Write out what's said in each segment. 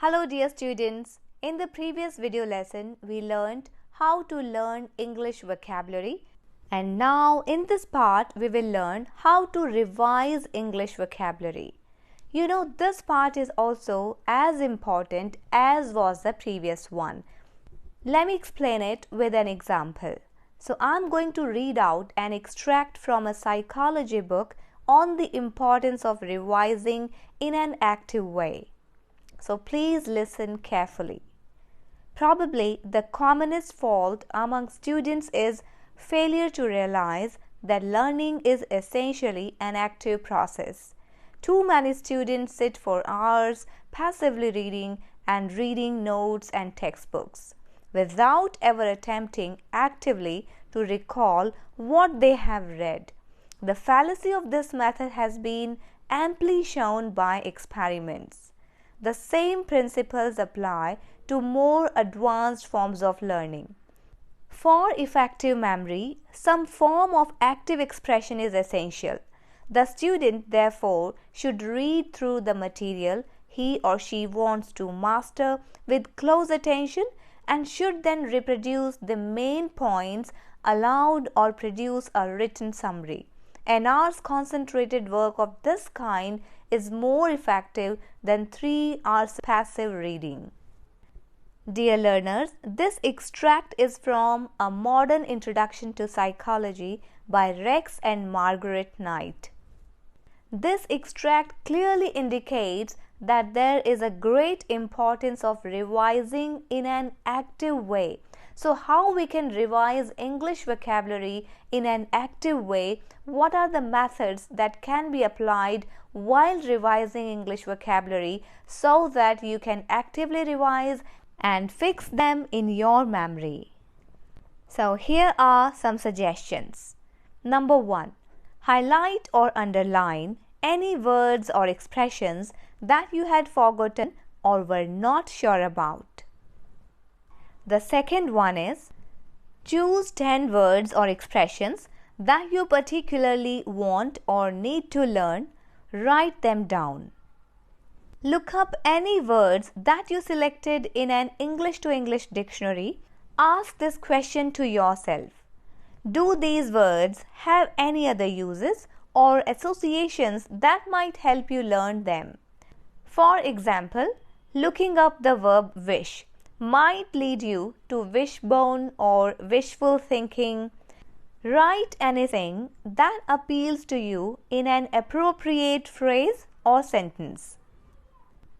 Hello dear students, in the previous video lesson we learned how to learn English vocabulary, and now in this part we will learn how to revise English vocabulary. You know, this part is also as important as was the previous one. Let me explain it with an example. So I'm going to read out an extract from a psychology book on the importance of revising in an active way. So please listen carefully. Probably the commonest fault among students is failure to realize that learning is essentially an active process. Too many students sit for hours passively reading and reading notes and textbooks without ever attempting actively to recall what they have read. The fallacy of this method has been amply shown by experiments. The same principles apply to more advanced forms of learning. For effective memory, some form of active expression is essential. The student, therefore, should read through the material he or she wants to master with close attention and should then reproduce the main points aloud or produce a written summary. An hour's concentrated work of this kind is more effective than 3 hours passive reading. Dear learners, this extract is from A Modern Introduction to Psychology by Rex and Margaret Knight. This extract clearly indicates that there is a great importance of revising in an active way. So how we can revise English vocabulary in an active way? What are the methods that can be applied while revising English vocabulary so that you can actively revise and fix them in your memory? So here are some suggestions. Number 1. Highlight or underline any words or expressions that you had forgotten or were not sure about. The second one is choose 10 words or expressions that you particularly want or need to learn. Write them down. Look up any words that you selected in an English to English dictionary. Ask this question to yourself. Do these words have any other uses or associations that might help you learn them? For example, looking up the verb wish might lead you to wishbone or wishful thinking. Write anything that appeals to you in an appropriate phrase or sentence.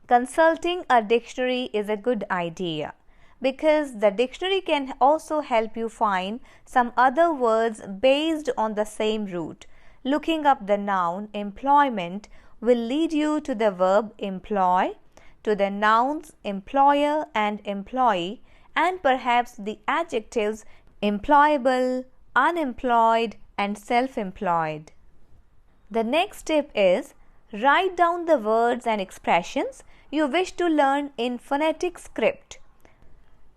Consulting a dictionary is a good idea because the dictionary can also help you find some other words based on the same root. Looking up the noun employment will lead you to the verb employ, to the nouns employer and employee, and perhaps the adjectives employable, unemployed, and self-employed. The next tip is write down the words and expressions you wish to learn in phonetic script.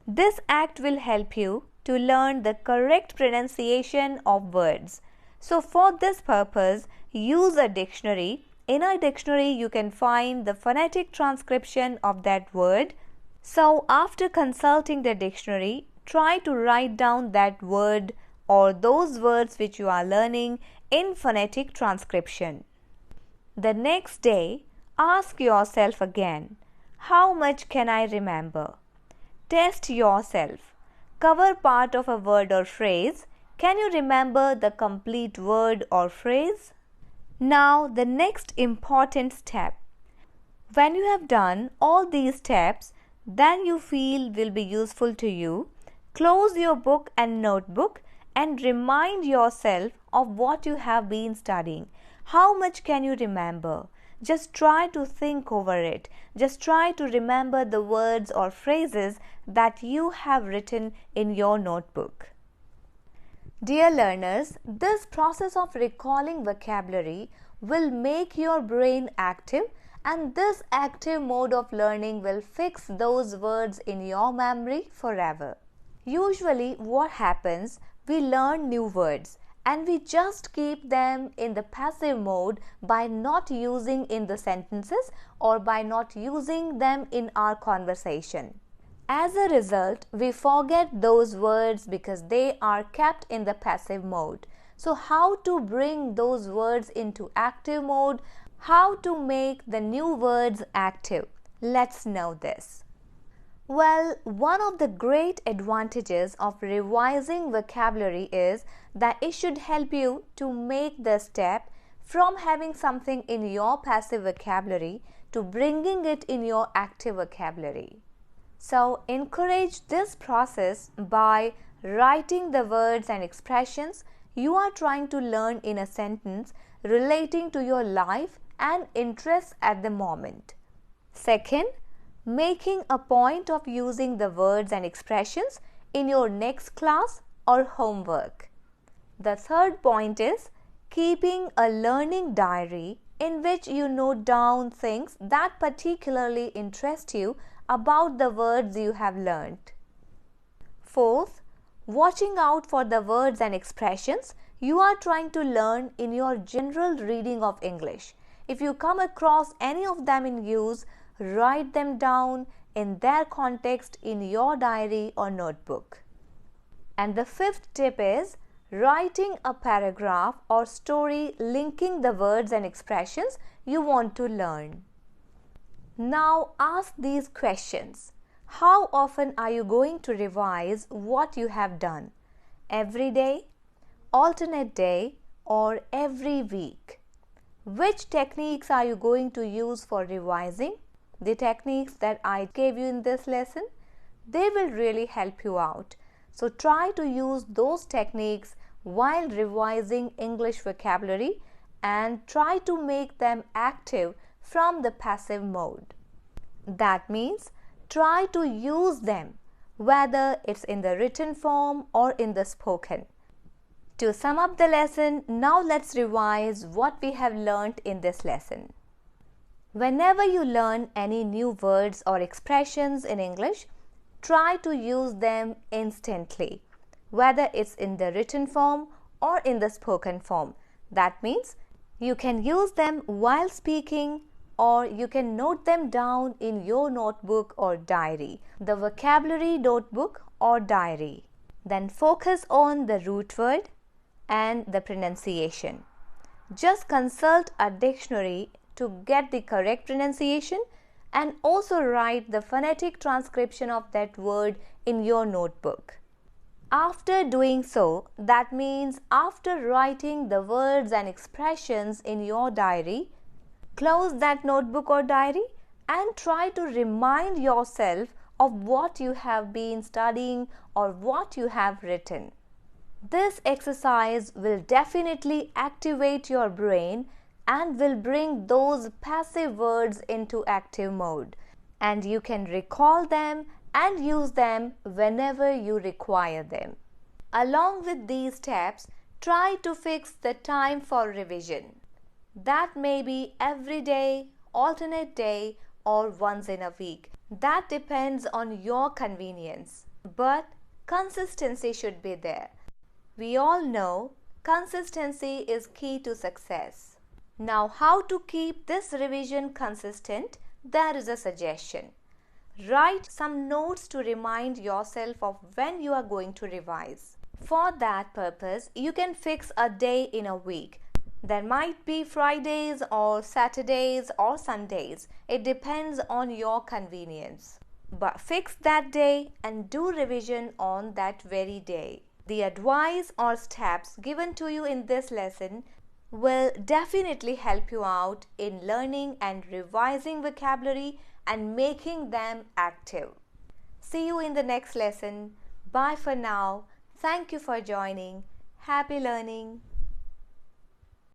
This act will help you to learn the correct pronunciation of words. So for this purpose, use a dictionary. In a dictionary, you can find the phonetic transcription of that word. So after consulting the dictionary, try to write down that word or those words which you are learning in phonetic transcription. The next day, ask yourself again, how much can I remember? Test yourself. Cover part of a word or phrase. Can you remember the complete word or phrase? Now the next important step. When you have done all these steps that you feel will be useful to you, close your book and notebook and remind yourself of what you have been studying. How much can you remember? Just try to think over it. Just try to remember the words or phrases that you have written in your notebook. Dear learners, this process of recalling vocabulary will make your brain active, and this active mode of learning will fix those words in your memory forever. Usually what happens, we learn new words and we just keep them in the passive mode by not using in the sentences or by not using them in our conversation. As a result, we forget those words because they are kept in the passive mode. So how to bring those words into active mode? How to make the new words active? Let's know this. Well, one of the great advantages of revising vocabulary is that it should help you to make the step from having something in your passive vocabulary to bringing it in your active vocabulary. So, encourage this process by writing the words and expressions you are trying to learn in a sentence relating to your life and interests at the moment. Second, making a point of using the words and expressions in your next class or homework. The third point is keeping a learning diary in which you note down things that particularly interest you about the words you have learned. Fourth, watching out for the words and expressions you are trying to learn in your general reading of English. If you come across any of them in use, write them down in their context in your diary or notebook. And the fifth tip is writing a paragraph or story linking the words and expressions you want to learn. Now ask these questions. How often are you going to revise what you have done? Every day, alternate day, or every week? Which techniques are you going to use for revising? The techniques that I gave you in this lesson, they will really help you out. So try to use those techniques while revising English vocabulary and try to make them active from the passive mode. That means try to use them whether it's in the written form or in the spoken. To sum up the lesson, now let's revise what we have learned in this lesson. Whenever you learn any new words or expressions in English, try to use them instantly, whether it's in the written form or in the spoken form. That means you can use them while speaking or you can note them down in your notebook or diary, the vocabulary notebook or diary. Then focus on the root word and the pronunciation. Just consult a dictionary to get the correct pronunciation and also write the phonetic transcription of that word in your notebook. After doing so, that means after writing the words and expressions in your diary, close that notebook or diary and try to remind yourself of what you have been studying or what you have written. This exercise will definitely activate your brain and will bring those passive words into active mode, and you can recall them and use them whenever you require them. Along with these steps, try to fix the time for revision. That may be every day, alternate day, or once in a week. That depends on your convenience, but consistency should be there. We all know consistency is key to success. Now, how to keep this revision consistent? There is a suggestion. Write some notes to remind yourself of when you are going to revise. For that purpose, you can fix a day in a week. There might be Fridays or Saturdays or Sundays. It depends on your convenience. But fix that day and do revision on that very day. The advice or steps given to you in this lesson will definitely help you out in learning and revising vocabulary and making them active. See you in the next lesson. Bye for now. Thank you for joining. Happy learning.